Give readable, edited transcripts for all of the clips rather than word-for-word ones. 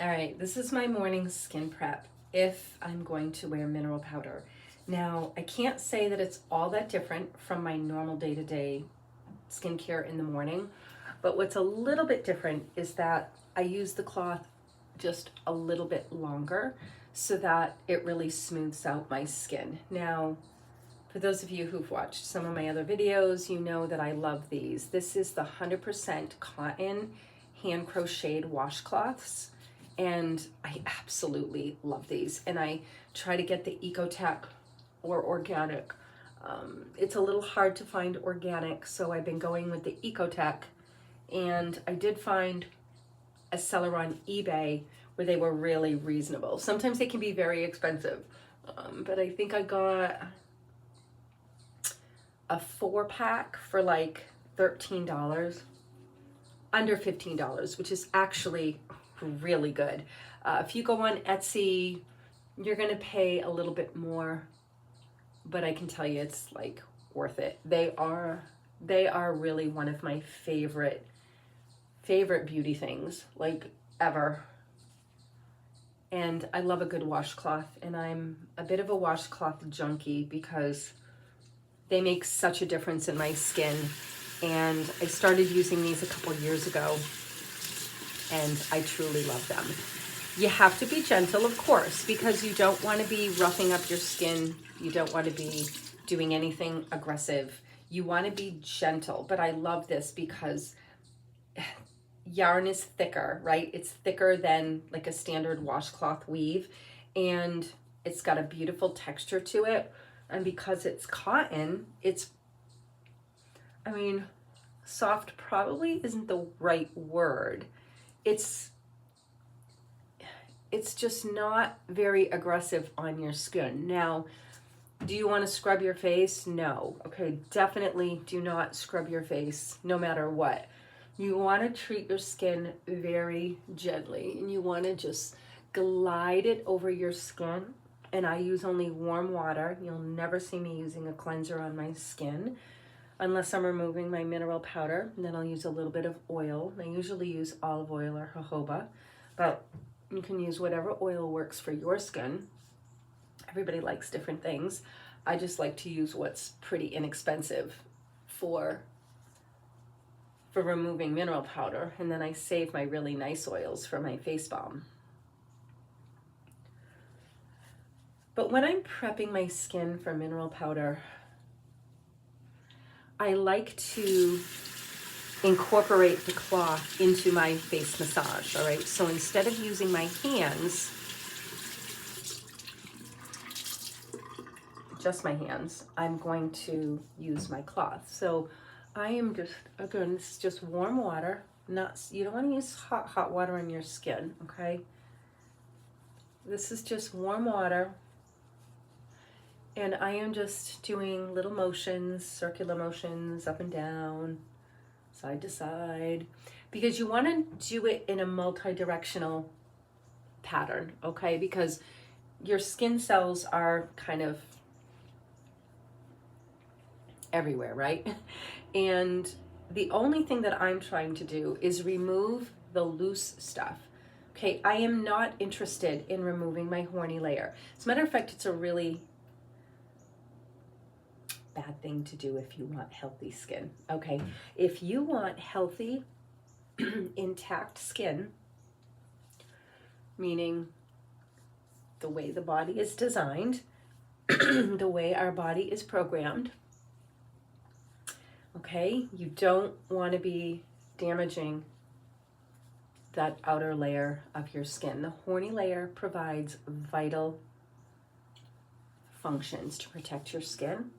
All right, this is my morning skin prep if I'm going to wear mineral powder. Now, I can't say that it's all that different from my normal day-to-day skincare in the morning, but what's a little bit different is that I use the cloth just a little bit longer so that it really smooths out my skin. Now, for those of you who've watched some of my other videos, you know that I love these. This is the 100% cotton hand crocheted washcloths, and I absolutely love these. And I try to get the Ecotech or organic. It's a little hard to find organic, so I've been going with the Ecotech, and I did find a seller on eBay where they were really reasonable. Sometimes they can be very expensive, but I think I got a 4-pack for like $13, under $15, which is actually really good. If you go on Etsy, you're gonna pay a little bit more, but I can tell you it's like worth it. They are really one of my favorite beauty things, like ever. And I love a good washcloth, and I'm a bit of a washcloth junkie because they make such a difference in my skin. And I started using these a couple years ago, and I truly love them. You have to be gentle, of course, because you don't want to be roughing up your skin. You don't want to be doing anything aggressive. You want to be gentle, but I love this because yarn is thicker, right? It's thicker than like a standard washcloth weave, and it's got a beautiful texture to it. And because it's cotton, I mean, soft probably isn't the right word. It's just not very aggressive on your skin. Now, do you want to scrub your face? No. Okay, definitely do not scrub your face no matter what. You want to treat your skin very gently, and you want to just glide it over your skin. And I use only warm water. You'll never see me using a cleanser on my skin unless I'm removing my mineral powder. And then I'll use a little bit of oil. I usually use olive oil or jojoba, but you can use whatever oil works for your skin. Everybody likes different things. I just like to use what's pretty inexpensive for removing mineral powder, and then I save my really nice oils for my face balm. But when I'm prepping my skin for mineral powder, I like to incorporate the cloth into my face massage, all right? So instead of using my hands, just my hands, I'm going to use my cloth. So I am just, again, this is just warm water. You don't want to use hot water on your skin, okay? This is just warm water. And I am just doing little motions, circular motions, up and down, side to side, because you want to do it in a multi-directional pattern, okay? Because your skin cells are kind of everywhere, right? And the only thing that I'm trying to do is remove the loose stuff. Okay, I am not interested in removing my horny layer. As a matter of fact, it's a really bad thing to do if you want healthy skin. Okay, if you want healthy, intact skin, meaning the way the body is designed, the way our body is programmed, okay, you don't want to be damaging that outer layer of your skin. The horny layer provides vital functions to protect your skin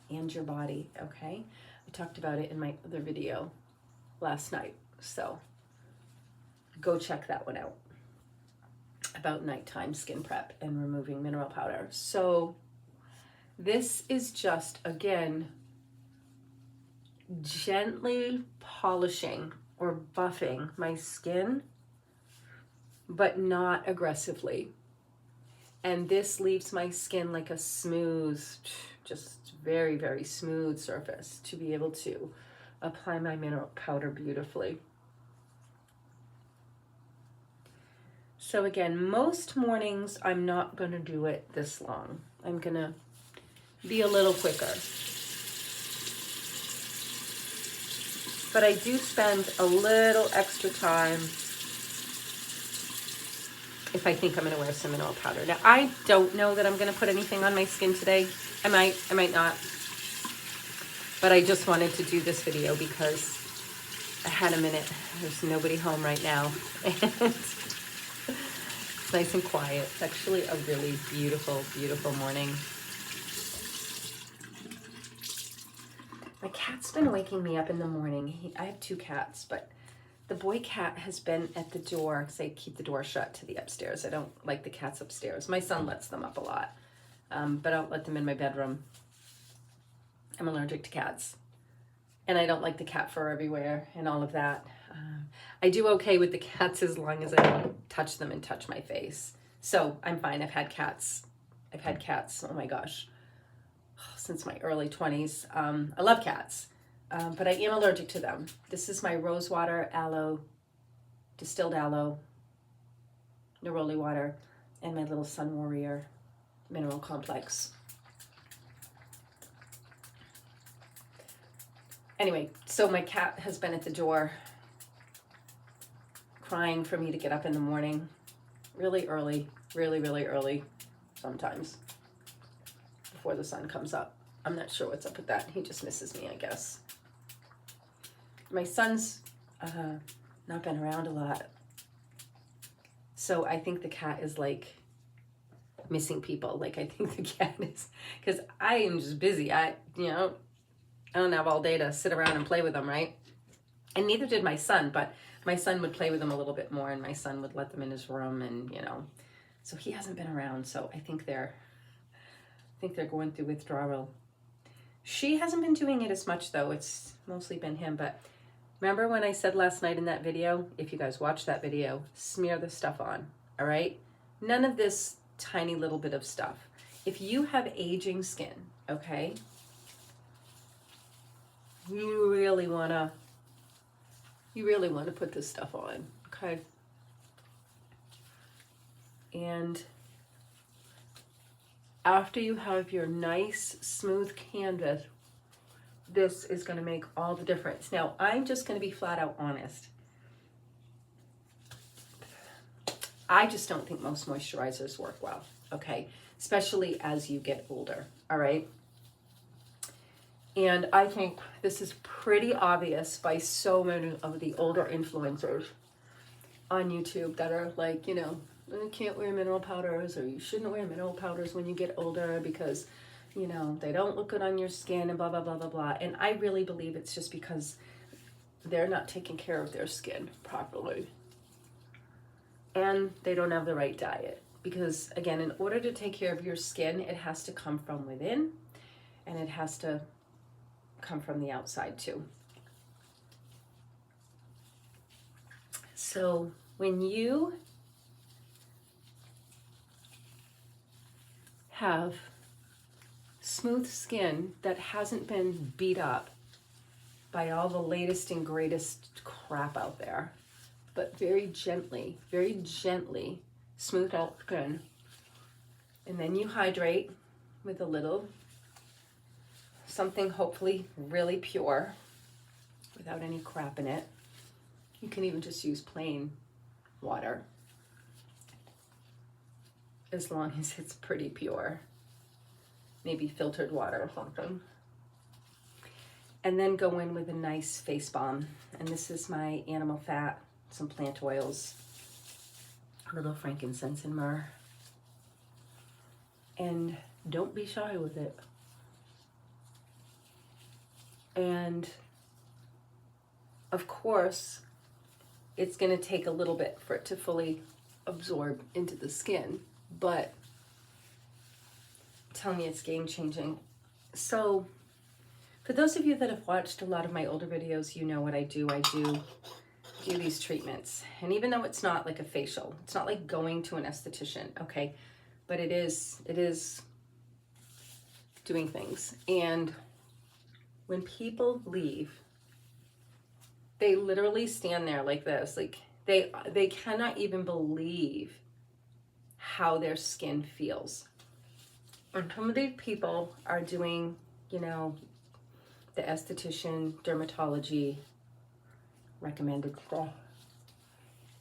and your body, okay? I talked about it in my other video last night, so go check that one out about nighttime skin prep and removing mineral powder. So this is just, again, gently polishing or buffing my skin, but not aggressively. And this leaves my skin like a smooth, just very, very smooth surface to be able to apply my mineral powder beautifully. So again, most mornings I'm not going to do it this long. I'm going to be a little quicker. But I do spend a little extra time if I think I'm going to wear some mineral powder. Now, I don't know that I'm going to put anything on my skin today. I might not. But I just wanted to do this video because I had a minute. There's nobody home right now. And it's nice and quiet. It's actually a really beautiful, beautiful morning. My cat's been waking me up in the morning. I have 2 cats, but the boy cat has been at the door because I keep the door shut to the upstairs. I don't like the cats upstairs. My son lets them up a lot, but I don't let them in my bedroom. I'm allergic to cats, and I don't like the cat fur everywhere and all of that. I do okay with the cats as long as I don't touch them and touch my face. So I'm fine. I've had cats, oh my gosh, since my early 20s. I love cats, but I am allergic to them. This is my Rosewater aloe, distilled aloe, neroli water, and my little Sun Warrior mineral complex. Anyway, so my cat has been at the door crying for me to get up in the morning really early, really early sometimes before the sun comes up. I'm not sure what's up with that. He just misses me, I guess. My son's not been around a lot. So I think the cat is like missing people. Like I think the cat is, because I am just busy. I don't have all day to sit around and play with them, right? And neither did my son, but my son would play with them a little bit more, and my son would let them in his room, and so he hasn't been around. So I think they're going through withdrawal. She hasn't been doing it as much though. It's mostly been him. But remember when I said last night in that video, if you guys watch that video, smear the stuff on, all right? None of this tiny little bit of stuff. If you have aging skin, okay, you really want to put this stuff on, okay? And after you have your nice smooth canvas, this is going to make all the difference. Now, I'm just going to be flat out honest. I just don't think most moisturizers work well, okay? Especially as you get older, all right? And I think this is pretty obvious by so many of the older influencers on YouTube that are like, you can't wear mineral powders, or you shouldn't wear mineral powders when you get older because, they don't look good on your skin and blah, blah, blah, blah, blah. And I really believe it's just because they're not taking care of their skin properly. And they don't have the right diet. Because, again, in order to take care of your skin, it has to come from within, and it has to come from the outside too. So when you have smooth skin that hasn't been beat up by all the latest and greatest crap out there, but very gently smooth out skin, and then you hydrate with a little something hopefully really pure without any crap in it. You can even just use plain water as long as it's pretty pure. Maybe filtered water or something. And then go in with a nice face balm. And this is my animal fat, some plant oils, a little frankincense and myrrh. And don't be shy with it. And of course, it's going to take a little bit for it to fully absorb into the skin, but I'm telling you, it's game changing. So for those of you that have watched a lot of my older videos, you know what I do. I do these treatments. And even though it's not like a facial, it's not like going to an esthetician, okay? But it is doing things. And when people leave, they literally stand there like this. Like They cannot even believe how their skin feels. And some of these people are doing, you know, the esthetician, dermatology recommended stuff.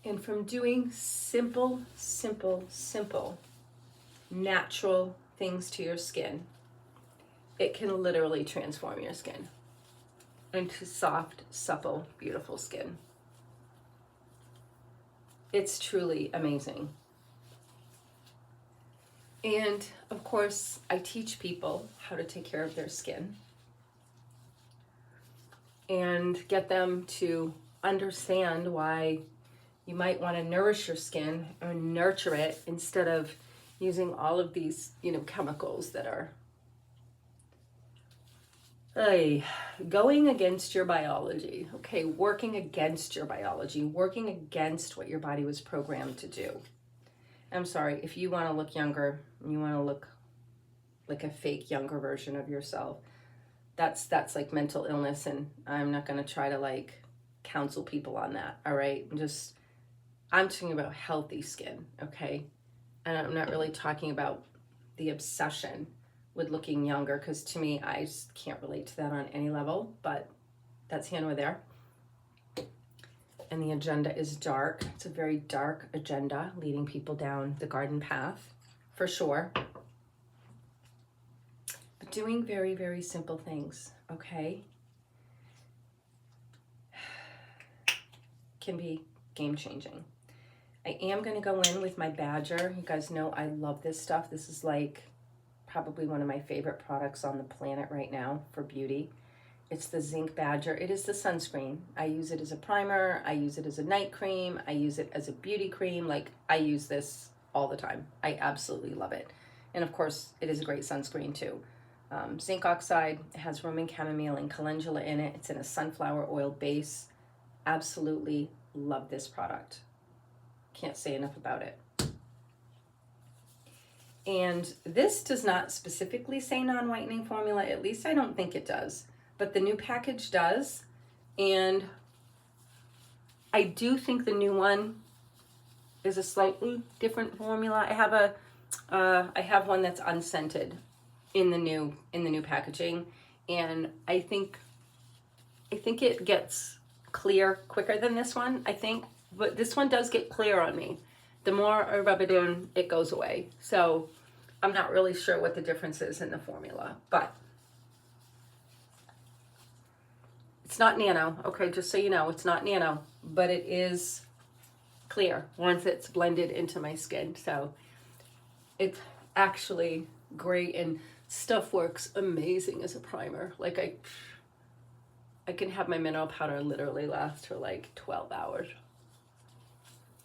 And from doing simple, natural things to your skin, it can literally transform your skin into soft, supple, beautiful skin. It's truly amazing. And of course, I teach people how to take care of their skin and get them to understand why you might want to nourish your skin or nurture it instead of using all of these, you know, chemicals that are going against your biology, okay? Working against your biology, working against what your body was programmed to do. I'm sorry, if you want to look younger, you want to look like a fake younger version of yourself, that's like mental illness, and I'm not going to try to like counsel people on that, all right? I'm talking about healthy skin, okay? And I'm not really talking about the obsession with looking younger, because to me, I just can't relate to that on any level, but that's here nor there. And the agenda is dark. It's a very dark agenda, leading people down the garden path, for sure. But doing very, very simple things, okay, can be game-changing. I am going to go in with my Badger. You guys know I love this stuff. This is like probably one of my favorite products on the planet right now for beauty. It's the Zinc Badger. It is the sunscreen. I use it as a primer. I use it as a night cream. I use it as a beauty cream. Like, I use this all the time. I absolutely love it. And of course, it is a great sunscreen too. Zinc oxide, it has Roman chamomile and calendula in it. It's in a sunflower oil base. Absolutely love this product. Can't say enough about it. And this does not specifically say non-whitening formula. At least I don't think it does. But the new package does. And I do think the new one is a slightly different formula. I have one that's unscented in the new packaging, and I think it gets clear quicker than this one, I think. But this one does get clear on me. The more I rub it in, it goes away. So I'm not really sure what the difference is in the formula, but it's not nano, okay? Just so you know, it's not nano, but it is clear once it's blended into my skin. So it's actually great, and stuff works amazing as a primer. Like I can have my mineral powder literally last for like 12 hours.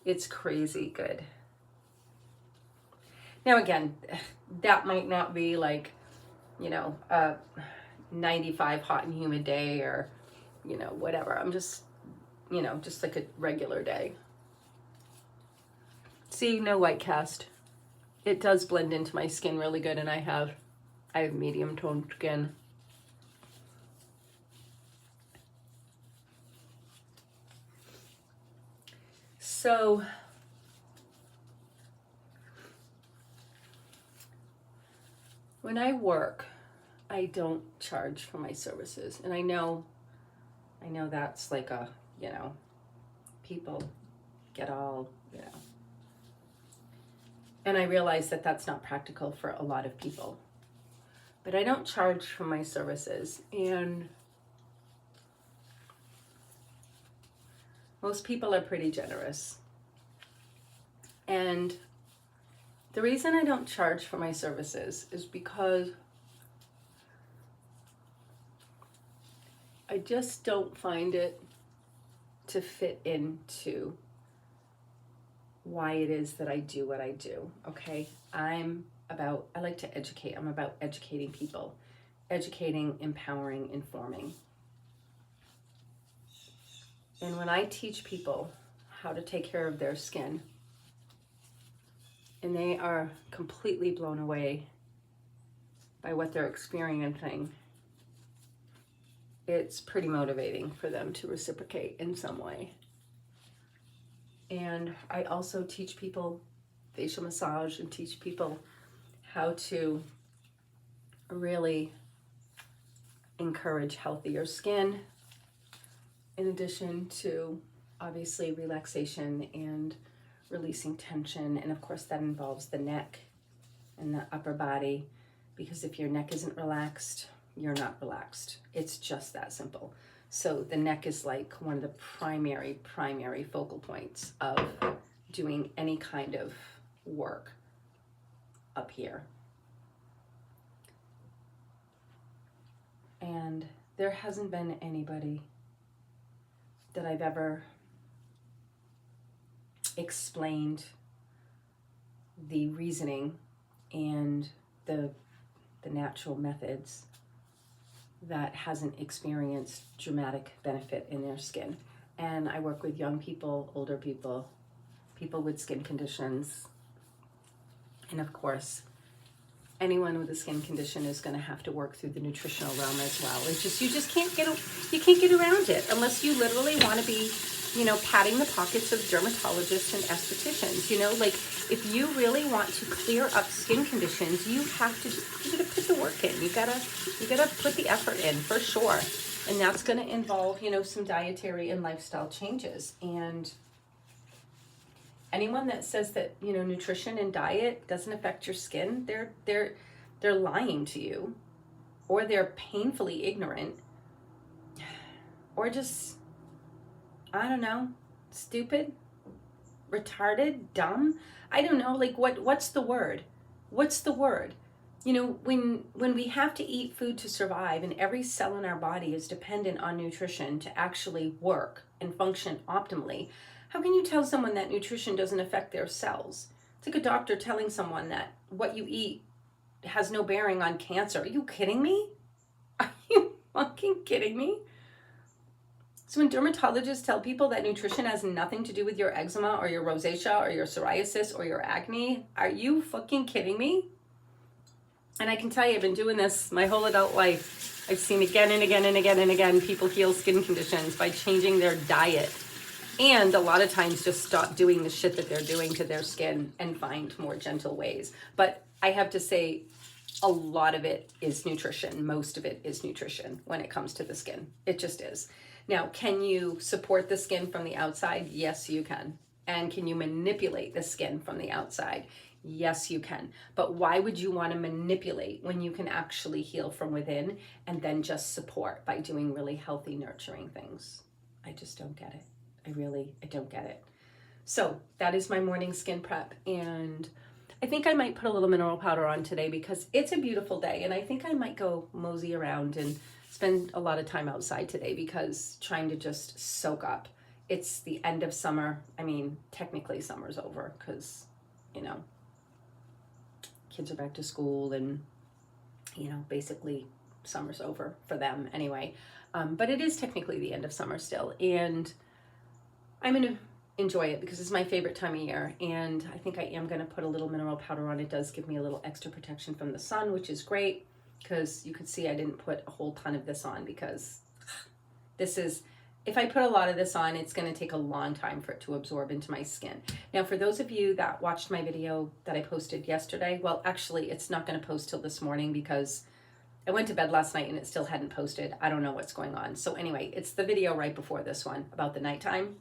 It's crazy good. Now again, that might not be like, you know, a 95 hot and humid day, or, you know, whatever. I'm just, you know, just like a regular day. See, no white cast. It does blend into my skin really good, and I have medium toned skin. So when I work, I don't charge for my services. And I know that's like a, you know, people get all, you know. And I realize that that's not practical for a lot of people. But I don't charge for my services. And most people are pretty generous. And the reason I don't charge for my services is because I just don't find it to fit into why it is that I do what I do, okay? I like to educate. I'm about educating people, educating, empowering, informing. And when I teach people how to take care of their skin, and they are completely blown away by what they're experiencing, it's pretty motivating for them to reciprocate in some way. And I also teach people facial massage and teach people how to really encourage healthier skin, in addition to obviously relaxation and releasing tension. And of course that involves the neck and the upper body, because if your neck isn't relaxed, you're not relaxed. It's just that simple. So the neck is like one of the primary focal points of doing any kind of work up here. And there hasn't been anybody that I've ever explained the reasoning and the natural methods that hasn't experienced dramatic benefit in their skin. And I work with young people, older people, people with skin conditions, and of course, anyone with a skin condition is going to have to work through the nutritional realm as well. It's just, you can't get around it unless you literally want to be, patting the pockets of dermatologists and estheticians. Like if you really want to clear up skin conditions, you gotta put the work in. You gotta put the effort in for sure. And that's going to involve, some dietary and lifestyle changes. And anyone that says that, nutrition and diet doesn't affect your skin, they're lying to you, or they're painfully ignorant, or just, I don't know, stupid, retarded, dumb. I don't know, like what's the word? What's the word? When we have to eat food to survive, and every cell in our body is dependent on nutrition to actually work and function optimally, how can you tell someone that nutrition doesn't affect their cells? It's like a doctor telling someone that what you eat has no bearing on cancer. Are you kidding me? Are you fucking kidding me? So when dermatologists tell people that nutrition has nothing to do with your eczema or your rosacea or your psoriasis or your acne, are you fucking kidding me? And I can tell you, I've been doing this my whole adult life. I've seen again and again and again and again people heal skin conditions by changing their diet. And a lot of times just stop doing the shit that they're doing to their skin and find more gentle ways. But I have to say, a lot of it is nutrition. Most of it is nutrition when it comes to the skin. It just is. Now, can you support the skin from the outside? Yes, you can. And can you manipulate the skin from the outside? Yes, you can. But why would you want to manipulate when you can actually heal from within and then just support by doing really healthy, nurturing things? I just don't get it. I don't get it. So that is my morning skin prep. And I think I might put a little mineral powder on today because it's a beautiful day. And I think I might go mosey around and spend a lot of time outside today, because trying to just soak up. It's the end of summer. I mean, technically summer's over because, kids are back to school and, basically summer's over for them anyway. But it is technically the end of summer still. And I'm going to enjoy it because it's my favorite time of year. And I think I am going to put a little mineral powder on. It does give me a little extra protection from the sun, which is great, because you could see I didn't put a whole ton of this on, because if I put a lot of this on, it's going to take a long time for it to absorb into my skin. Now, for those of you that watched my video that I posted yesterday, well, actually, it's not going to post till this morning because I went to bed last night and it still hadn't posted. I don't know what's going on. So anyway, it's the video right before this one about the nighttime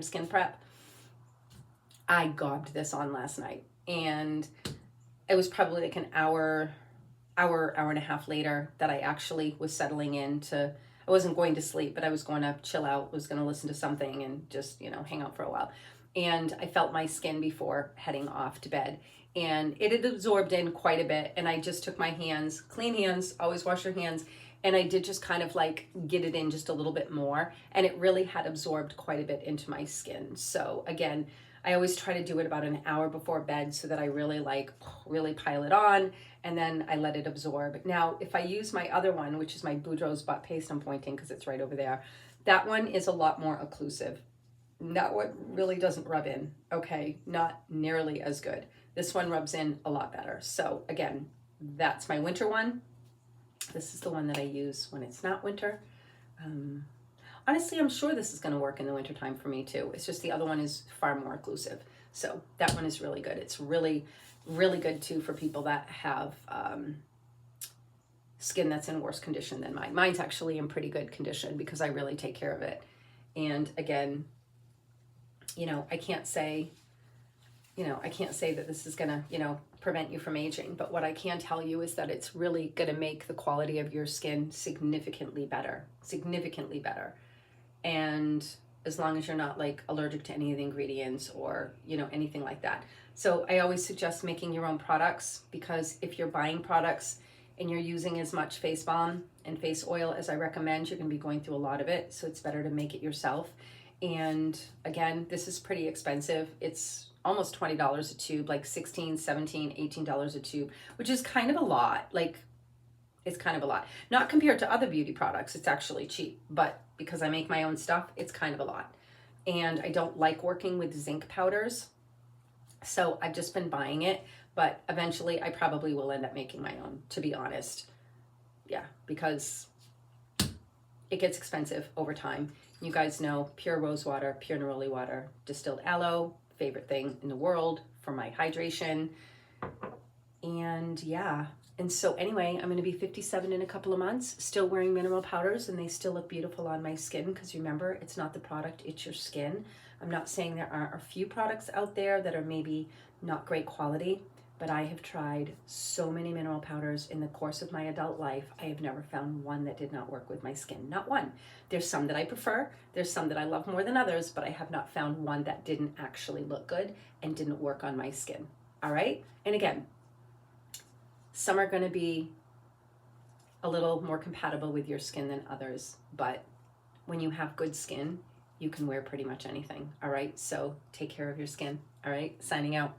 skin prep. I gobbed this on last night, and it was probably like an hour and a half later that I actually was settling into. I wasn't going to sleep, but I was going to chill out, was going to listen to something and just, hang out for a while. And I felt my skin before heading off to bed, and it had absorbed in quite a bit. And I just took my hands, clean hands, always wash your hands. And I did just kind of like get it in just a little bit more. And it really had absorbed quite a bit into my skin. So again, I always try to do it about an hour before bed so that I really pile it on, and then I let it absorb. Now, if I use my other one, which is my Boudreaux's Butt Paste, I'm pointing because it's right over there, that one is a lot more occlusive. That one really doesn't rub in, okay? Not nearly as good. This one rubs in a lot better. So again, that's my winter one. This is the one that I use when it's not winter. Honestly, I'm sure this is going to work in the wintertime for me too. It's just the other one is far more occlusive. So that one is really good. It's really, really good too for people that have skin that's in worse condition than mine. Mine's actually in pretty good condition because I really take care of it. And again, you know, I can't say that this is gonna, you know, prevent you from aging, but what I can tell you is that it's really gonna make the quality of your skin significantly better. And as long as you're not like allergic to any of the ingredients or, you know, anything like that. So I always suggest making your own products, because if you're buying products and you're using as much face balm and face oil as I recommend, you're gonna be going through a lot of it. So it's better to make it yourself. And again, this is pretty expensive. It's almost $20 a tube, like $16, $17, $18 a tube, which is kind of a lot. Like, it's kind of a lot. Not compared to other beauty products, it's actually cheap, but because I make my own stuff, it's kind of a lot. And I don't like working with zinc powders, so I've just been buying it, but eventually I probably will end up making my own, to be honest. Yeah, because it gets expensive over time. You guys know pure rose water, pure neroli water, distilled aloe, favorite thing in the world for my hydration. And yeah, and so anyway, I'm going to be 57 in a couple of months, still wearing mineral powders, and they still look beautiful on my skin, because remember, it's not the product, it's your skin. I'm not saying there aren't a few products out there that are maybe not great quality, but I have tried so many mineral powders in the course of my adult life. I have never found one that did not work with my skin. Not one. There's some that I prefer. There's some that I love more than others, but I have not found one that didn't actually look good and didn't work on my skin. All right? And again, some are going to be a little more compatible with your skin than others, but when you have good skin, you can wear pretty much anything. All right? So take care of your skin. All right? Signing out.